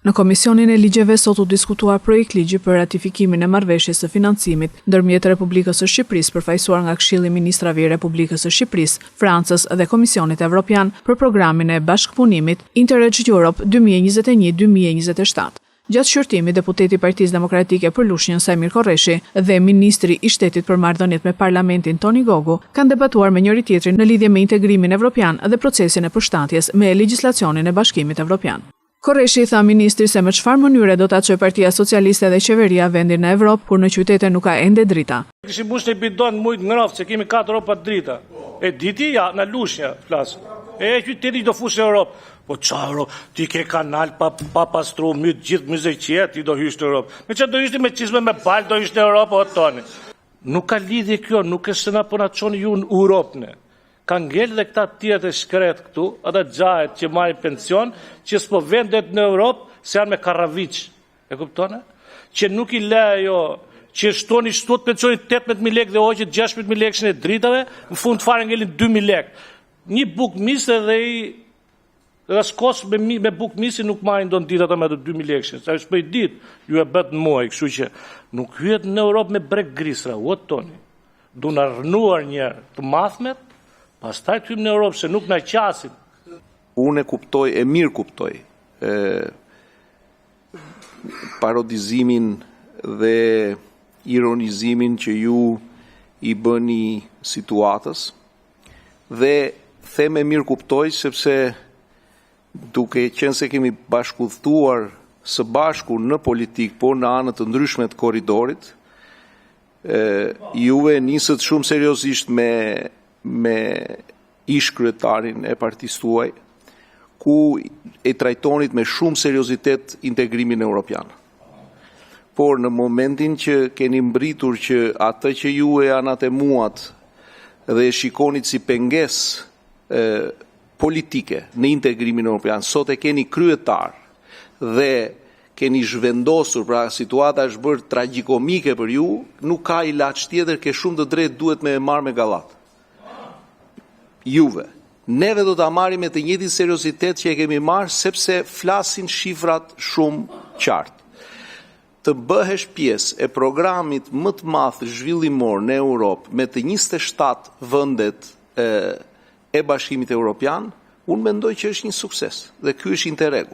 Në Komisionin e Ligjeve sot u diskutua projekt ligji për ratifikimin e marrëveshjes së financimit ndërmjet Republikës së Shqipërisë përfaqësuar nga Këshilli i Ministrave i Republikës së Shqipërisë, Francës dhe Komisionit Evropian për programin e bashkëpunimit Interreg Europe 2021-2027. Gjatë shqyrtimit, deputeti i Partisë Demokratike për Lushnjën Sajmir Korreshi dhe ministri i Shtetit për marrëdhëniet me Parlamentin Toni Gogu kanë debatuar me njëri tjetrin në lidhje me integrimin evropian dhe procesin e përshtatjes me legjislacionin e Bashkimit Evropian. Korreshi tha ministri se me çfarë mënyre do ta çojë Partia Socialiste dhe qeveria vendin në Evropë, kur në qytete nuk ka ende drita. Kishim bush në bidon mujt ngroft se kemi 4 ropa drita. E diti ja në Lushnjë flas. E qyteti do fushë në Europë. Po çaro, ti ke kanal pa pastru myt gjithë muzejqia, ti do hysh në Europë. Me çfarë do hysh me çizme me bal do hysh në Europë o toni. Nuk ka lidhje kjo, nuk është se na po na çon ju në Europë. Ka ngel dhe këta tjetë e shkret këtu, ata gjahet që marrin pension, që s'po vendet në Europë, se janë me Karaviç. E kuptone? Që nuk i lejo, që shtoni shtot pensionit 18.000 lekë dhe hoqet 16.000 lekë e dritave, në fund fare ngelin 2.000 lekë. Një buk misë dhe i raskos me buk misë nuk marrin do në ditë ata me të 2.000 lekë. Sa është për i ditë, ju e bët në muaj, kështu që nuk hyet në Europë me brek grisra, o toni. Du në rënuar një të mathmet, pastaj të hymë në Europë se nuk na qasin. Unë e mirë kuptoj parodizimin dhe ironizimin që ju i bëni situatës dhe them e mirë kuptoj sepse duke qenë se kemi bashkëudhëtuar së bashku në politikë, por në anët të ndryshme të korridorit, juve nisët shumë seriozisht me ish kryetarin e partisë tuaj, ku e trajtonit me shumë seriozitet integrimin evropian. Por në momentin që keni mbritur që atë që ju e anatemuat dhe e shikonit si penges politike në integrimin evropian, sot e keni kryetar dhe keni zhvendosur, pra situata është bërë tragjikomike për ju, nuk ka ilaç tjetër, ke shumë të drejtë duhet me marrë me gallat. Juve. Neve do ta marrim me të njëjtin seriozitet që e kemi marrë sepse flasin shifrat shumë qartë. Të bëhesh pjesë e programit më të madh zhvillimor në Europë me të 27 vendet e Bashkimit Evropian, unë mendoj që është një sukses dhe ky është Interregu.